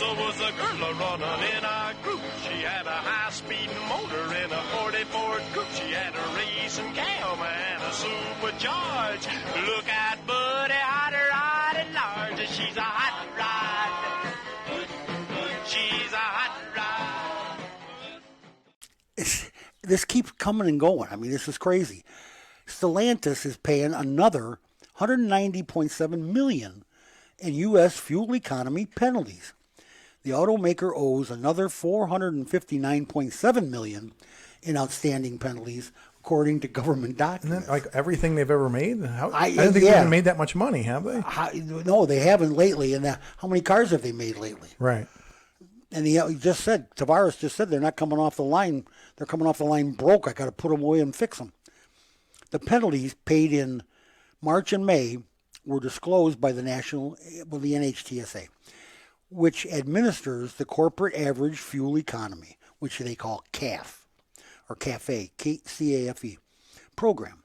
Was a girl running in a group. She had a high-speed motor in a 40 Ford Coupe. She had a racing cam and a supercharged. Look at Buddy, hot rod and large. She's a hot rod. She's a hot rod. This keeps coming and going. I mean, this is crazy. Stellantis is paying another $190.7 million in U.S. fuel economy penalties. The automaker owes another $459.7 million in outstanding penalties, according to government documents. Isn't that like everything they've ever made? I don't think they've even made that much money, have they? No, they haven't lately. And how many cars have they made lately? Right. And he just said, Tavares just said they're not coming off the line. They're coming off the line broke. I got to put them away and fix them. The penalties paid in March and May were disclosed by the NHTSA, which administers the corporate average fuel economy, which they call CAF, or CAFE, C-A-F-E, program.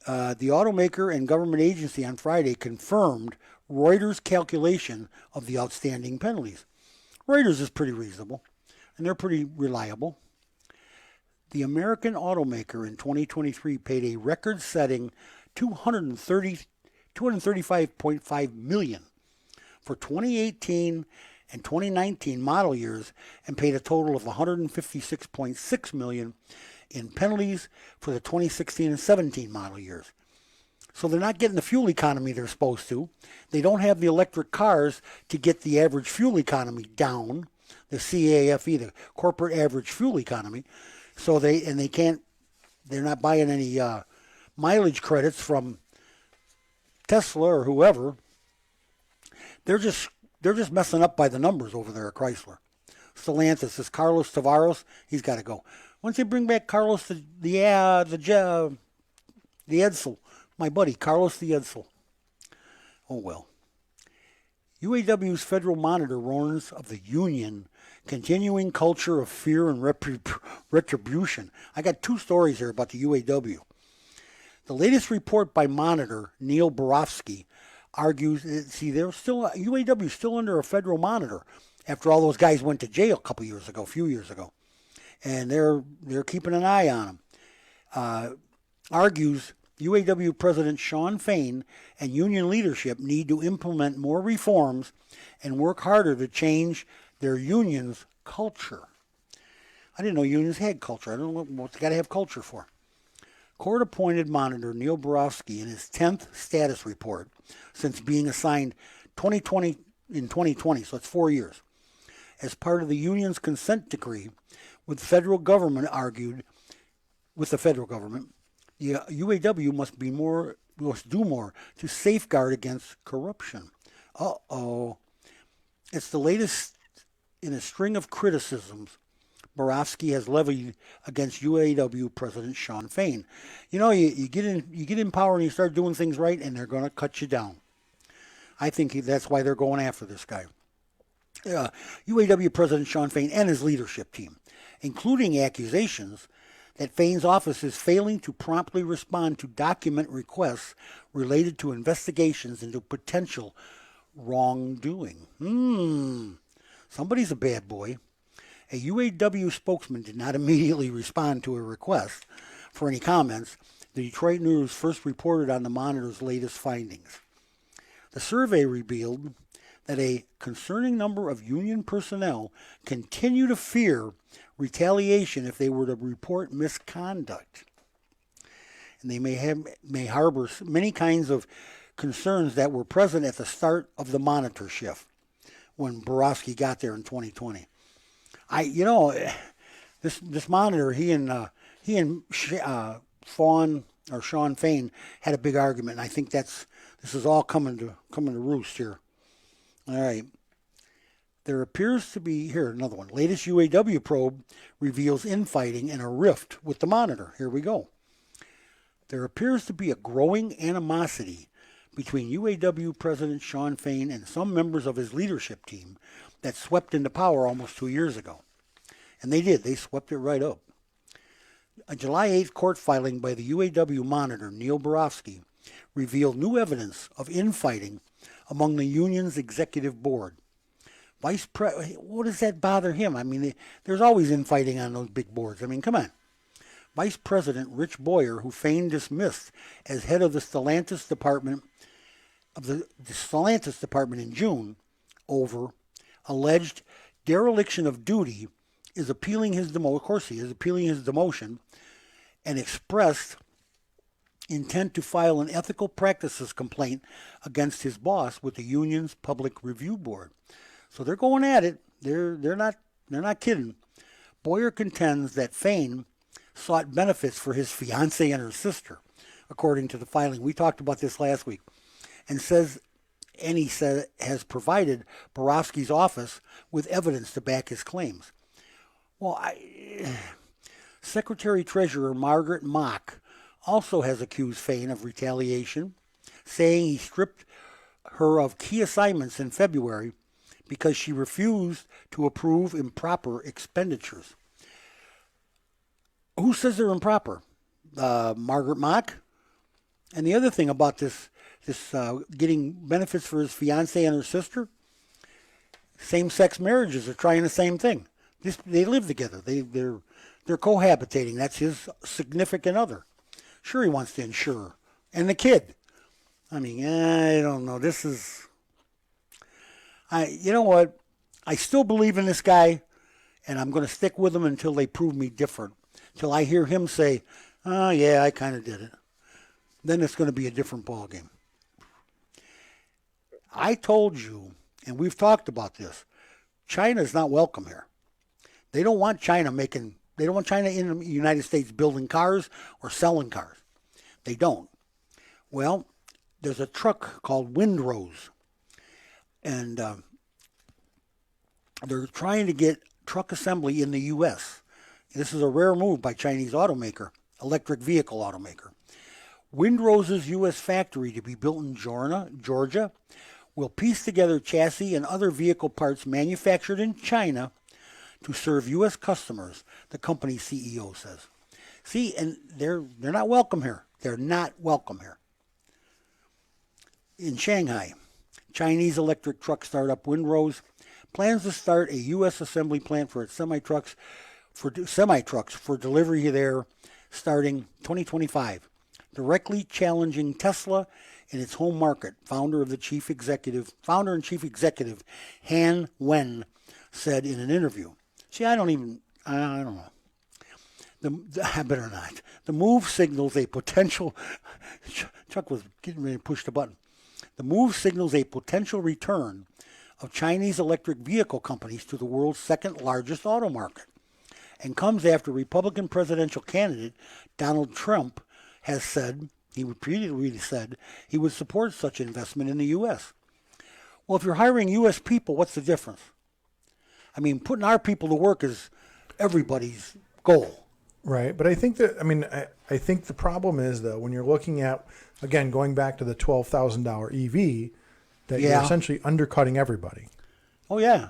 The automaker and government agency on Friday confirmed Reuters' calculation of the outstanding penalties. Reuters is pretty reasonable, and they're pretty reliable. The American automaker in 2023 paid a record-setting $235.5 million for 2018 and 2019 model years, and paid a total of $156.6 million in penalties for the 2016 and 17 model years. So they're not getting the fuel economy they're supposed to. They don't have the electric cars to get the average fuel economy down, the CAFE, the corporate average fuel economy. So they're not buying any mileage credits from Tesla or whoever. They're just messing up by the numbers over there at Chrysler. Stellantis is Carlos Tavares. He's got to go. Once they bring back Carlos the Edsel, my buddy Carlos the Edsel. Oh well. UAW's Federal Monitor warns of the union continuing culture of fear and retribution. I got two stories here about the UAW. The latest report by Monitor Neil Borofsky argues, UAW is still under a federal monitor after all those guys went to jail a few years ago. And they're keeping an eye on them. Argues UAW President Shawn Fain and union leadership need to implement more reforms and work harder to change their union's culture. I didn't know unions had culture. I don't know what they got to have culture for. Court-appointed monitor Neil Borofsky, in his 10th status report since being assigned in 2020, so it's 4 years, as part of the union's consent decree with the federal government, argued with the federal government, the UAW must do more to safeguard against corruption. It's the latest in a string of criticisms Borofsky has levied against UAW President Shawn Fain. You get in power and you start doing things right, and they're going to cut you down. I think that's why they're going after this guy. UAW President Shawn Fain and his leadership team, including accusations that Fain's office is failing to promptly respond to document requests related to investigations into potential wrongdoing. Somebody's a bad boy. A UAW spokesman did not immediately respond to a request for any comments. The Detroit News first reported on the Monitor's latest findings. The survey revealed that a concerning number of union personnel continue to fear retaliation if they were to report misconduct. And they may harbor many kinds of concerns that were present at the start of the Monitor shift when Borofsky got there in 2020. This Monitor, he and Shawn Fain had a big argument, and I think this is all coming to roost here. All right. There appears to be, here, another one. Latest UAW probe reveals infighting and a rift with the Monitor. Here we go. There appears to be a growing animosity between UAW President Shawn Fain and some members of his leadership team that swept into power almost 2 years ago. And they did. They swept it right up. A July 8th court filing by the UAW monitor, Neil Borofsky, revealed new evidence of infighting among the union's executive board. What does that bother him? I mean, there's always infighting on those big boards. I mean, come on. Vice President Rich Boyer, who Fain dismissed as head of the Stellantis department in June over alleged dereliction of duty, is appealing his demotion. Of course, he is appealing his demotion, and expressed intent to file an ethical practices complaint against his boss with the union's public review board. So they're going at it. They're not kidding. Boyer contends that Fain sought benefits for his fiancée and her sister, according to the filing. We talked about this last week, and he has provided Borofsky's office with evidence to back his claims. Well, Secretary-Treasurer Margaret Mock also has accused Fain of retaliation, saying he stripped her of key assignments in February because she refused to approve improper expenditures. Who says they're improper? Margaret Mock? And the other thing about this getting benefits for his fiancée and her sister, same-sex marriages are trying the same thing. They live together. They're cohabitating. That's his significant other. Sure, he wants to insure her. And the kid. I mean, I don't know. You know what? I still believe in this guy, and I'm going to stick with him until they prove me different. Till I hear him say, "Oh yeah, I kind of did it." Then it's going to be a different ballgame. I told you, and we've talked about this, China is not welcome here. They don't want China in the United States building cars or selling cars. They don't. Well, there's a truck called Windrose, and they're trying to get truck assembly in the U.S. This is a rare move by Chinese automaker, electric vehicle automaker. Windrose's U.S. factory, to be built in Georgia, will piece together chassis and other vehicle parts manufactured in China to serve U.S. customers, the company's CEO says. See, and they're not welcome here. They're not welcome here. In Shanghai, Chinese electric truck startup Windrose plans to start a U.S. assembly plant for its semi-trucks for delivery there starting 2025, directly challenging Tesla in its home market. Founder and chief executive Han Wen said in an interview. See, I don't know. I better not. The move signals a potential. Chuck was getting ready to push the button. The move signals a potential return of Chinese electric vehicle companies to the world's second largest auto market, and comes after Republican presidential candidate Donald Trump has said, he repeatedly said, he would support such investment in the U.S. Well, if you're hiring U.S. people, what's the difference? I mean, putting our people to work is everybody's goal. Right, but I think I think the problem is, though, when you're looking at, again, going back to the $12,000 EV, that you're essentially undercutting everybody. Oh, yeah.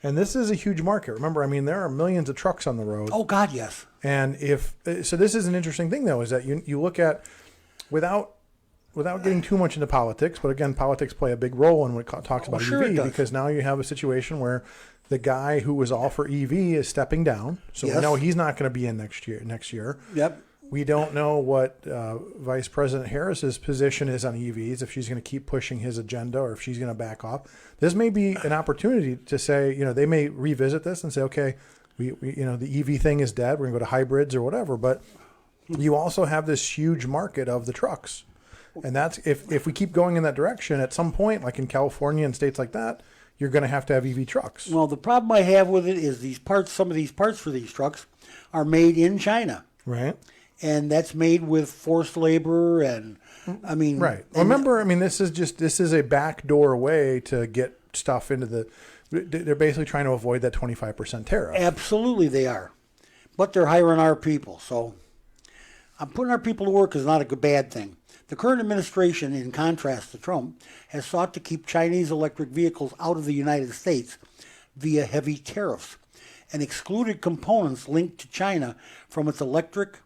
And this is a huge market. Remember, there are millions of trucks on the road. Oh, God, yes. And so this is an interesting thing, though, is that you look at, without getting too much into politics, but again, politics play a big role when it talks about EV, because now you have a situation where the guy who was all for EV is stepping down. So we know he's not going to be in next year. Yep. We don't know what Vice President Harris's position is on EVs, if she's going to keep pushing his agenda or if she's going to back off. This may be an opportunity to say, they may revisit this and say, okay, we the EV thing is dead. We're going to go to hybrids or whatever. But you also have this huge market of the trucks. And that's if we keep going in that direction, at some point, like in California and states like that, you're going to have EV trucks. Well, the problem I have with it is some of these parts for these trucks are made in China. Right. And that's made with forced labor and, Right. Remember, this is a backdoor way to get stuff into they're basically trying to avoid that 25% tariff. Absolutely they are. But they're hiring our people. So putting our people to work is not a bad thing. The current administration, in contrast to Trump, has sought to keep Chinese electric vehicles out of the United States via heavy tariffs, and excluded components linked to China from its electric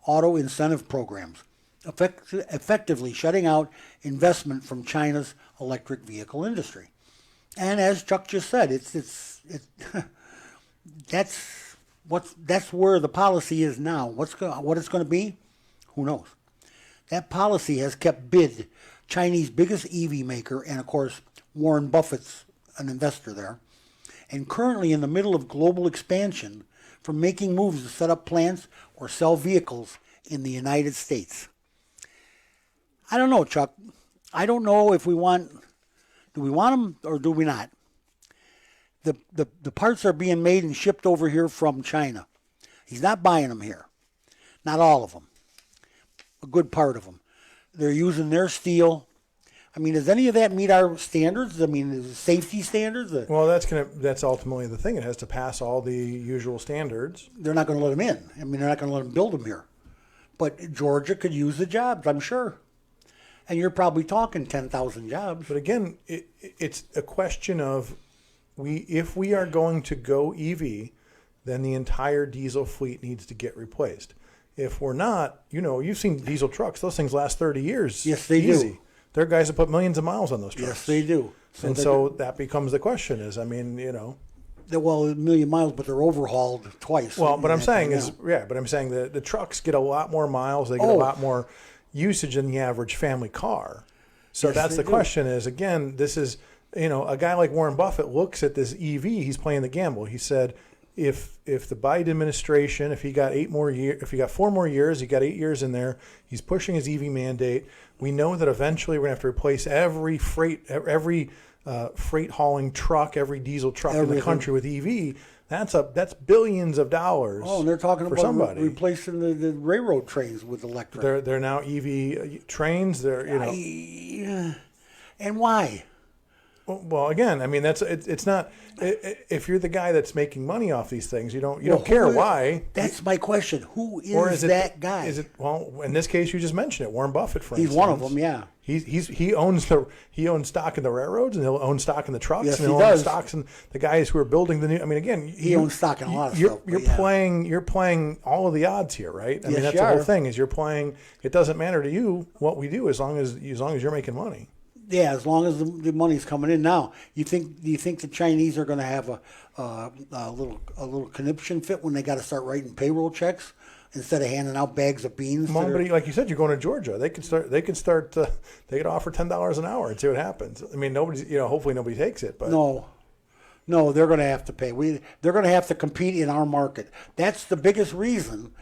auto incentive programs, effectively shutting out investment from China's electric vehicle industry. And as Chuck just said, that's where the policy is now. What it's going to be, who knows? That policy has kept BID, Chinese biggest EV maker, and of course Warren Buffett's an investor there, and currently in the middle of global expansion, from making moves to set up plants or sell vehicles in the United States. I don't know, Chuck. I don't know if do we want them or do we not? The parts are being made and shipped over here from China. He's not buying them here. Not all of them. A good part of them. They're using their steel. I mean, does any of that meet our standards? I mean, is it safety standards? Well, that's ultimately the thing. It has to pass all the usual standards. They're not going to let them in. I mean, they're not going to let them build them here. But Georgia could use the jobs, I'm sure. And you're probably talking 10,000 jobs. But again, it's a question of if we are going to go EV, then the entire diesel fleet needs to get replaced. If we're not, you've seen diesel trucks. Those things last 30 years. Yes, they do. There are guys that put millions of miles on those trucks. Yes, they do. So that becomes the question well, a million miles, but they're overhauled twice. Well, but I'm saying the trucks get a lot more miles. They get a lot more usage than the average family car. So yes, that's the do. question is, again, this is, a guy like Warren Buffett looks at this EV, he's playing the gamble. He said, if the Biden administration, if he got 4 more years, he got 8 years in there, he's pushing his EV mandate. We know that eventually we're going to have to replace every freight hauling truck, every diesel truck in the country with EV. That's billions of dollars. Oh, and they're talking for about somebody. Replacing the railroad trains with electric. They're now EV trains. And why? Well, again, I mean it's not. If you're the guy that's making money off these things, you don't care why. That's my question. Who is that guy? Is it in this case you just mentioned it, Warren Buffett, for instance. He's one of them, yeah. He owns stock in the railroads, and he'll own stock in the trucks, yes, and he'll own stocks in the guys who are building the new. I mean, again, he owns stock in a lot of stuff. You're playing all of the odds here, right? I mean, that's the whole thing. Is you're playing. It doesn't matter to you what we do as long as you're making money. Yeah, as long as the money's coming in. Now, do you think the Chinese are going to have a little conniption fit when they got to start writing payroll checks instead of handing out bags of beans? Like you said, you're going to Georgia. They could start. They could offer $10 an hour and see what happens. I mean, hopefully nobody takes it. But no, they're going to have to pay. They're going to have to compete in our market. That's the biggest reason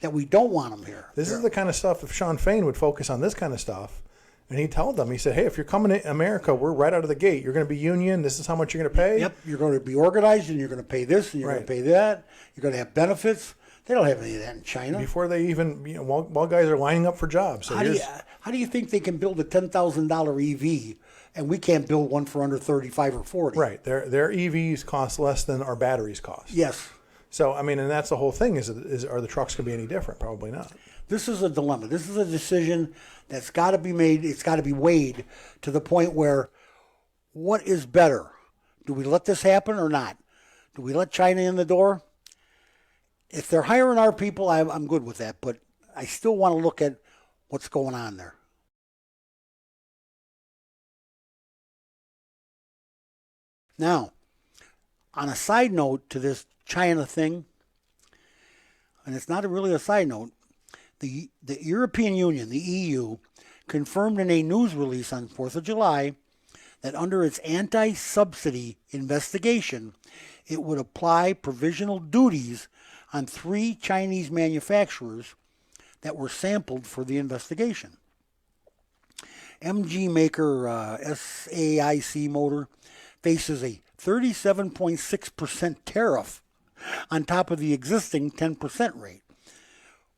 that we don't want them here. This is the kind of stuff. If Sean Fain would focus on this kind of stuff. And he told them, he said, hey, if you're coming to America, we're right out of the gate. You're going to be union. This is how much you're going to pay. Yep. You're going to be organized, and you're going to pay this, and you're going to pay that. You're going to have benefits. They don't have any of that in China. Before they even, while guys are lining up for jobs. So how do you think they can build a $10,000 EV, and we can't build one for under 35 or 40? Right. Their EVs cost less than our batteries cost. Yes. So, I mean, and that's the whole thing is are the trucks going to be any different? Probably not. This is a dilemma. This is a decision that's got to be made. It's got to be weighed to the point where what is better? Do we let this happen or not? Do we let China in the door? If they're hiring our people, I'm good with that. But I still want to look at what's going on there. Now, on a side note to this China thing, and it's not really a side note, the European Union, the EU, confirmed in a news release on 4th of July that under its anti-subsidy investigation, it would apply provisional duties on 3 Chinese manufacturers that were sampled for the investigation. MG maker SAIC Motor faces a 37.6% tariff on top of the existing 10% rate,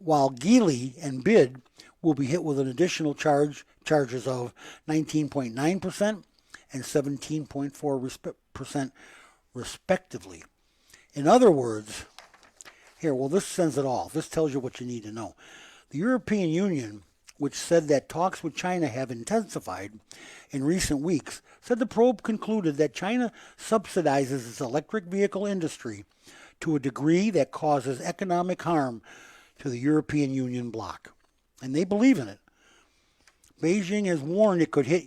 while Geely and BID will be hit with an additional charges of 19.9% and 17.4% respectively. In other words, this says it all. This tells you what you need to know. The European Union, which said that talks with China have intensified in recent weeks, said the probe concluded that China subsidizes its electric vehicle industry to a degree that causes economic harm to the European Union bloc. And they believe in it. Beijing has warned it could hit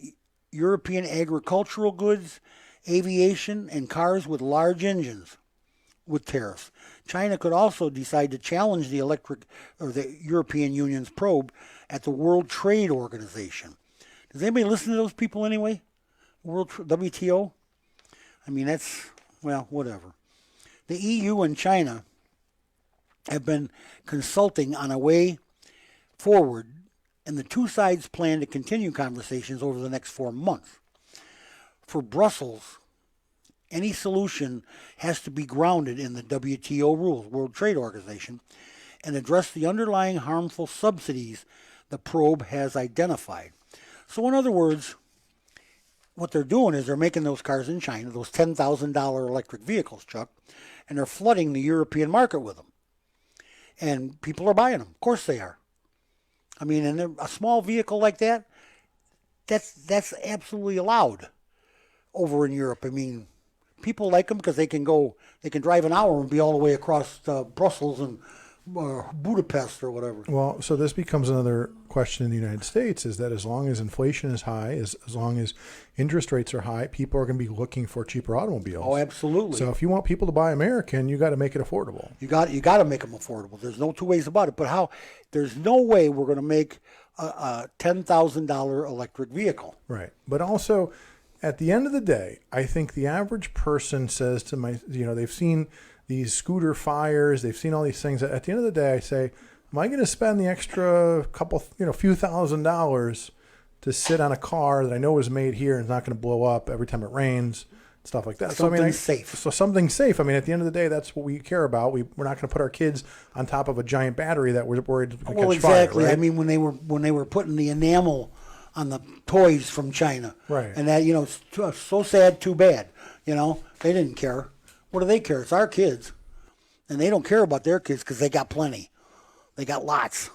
European agricultural goods, aviation, and cars with large engines with tariffs. China could also decide to challenge the European Union's probe at the World Trade Organization. Does anybody listen to those people anyway? WTO? I mean, that's, well, whatever. The EU and China have been consulting on a way forward, and the two sides plan to continue conversations over the next 4 months. For Brussels, any solution has to be grounded in the WTO rules, World Trade Organization, and address the underlying harmful subsidies the probe has identified. So in other words, what they're doing is they're making those cars in China, those $10,000 electric vehicles, Chuck, and they're flooding the European market with them. And people are buying them. Of course they are. I mean, and a small vehicle like that, that's absolutely allowed over in Europe. I mean, people like them because they can drive an hour and be all the way across Brussels and Budapest or whatever. Well, so this becomes another question in the United States, is that as long as inflation is high, as long as interest rates are high, people are going to be looking for cheaper automobiles. Oh, absolutely. So if you want people to buy American, you got to make it affordable. You got to make them affordable. There's no two ways about it. But how? There's no way we're going to make a $10,000 electric vehicle. Right. But also, at the end of the day, I think the average person says to they've seen these scooter fires, they've seen all these things. At the end of the day, I say, am I going to spend the extra few $1,000s to sit on a car that I know is made here and is not going to blow up every time it rains, stuff like that? Something safe. So something safe. I mean, at the end of the day, that's what we care about. We're not going to put our kids on top of a giant battery that we're worried to catch fire. Well, exactly. Right? I mean, when they were putting the enamel on the toys from China, right? And that, so sad, too bad. They didn't care. What do they care? It's our kids, and they don't care about their kids because they got plenty. They got lots.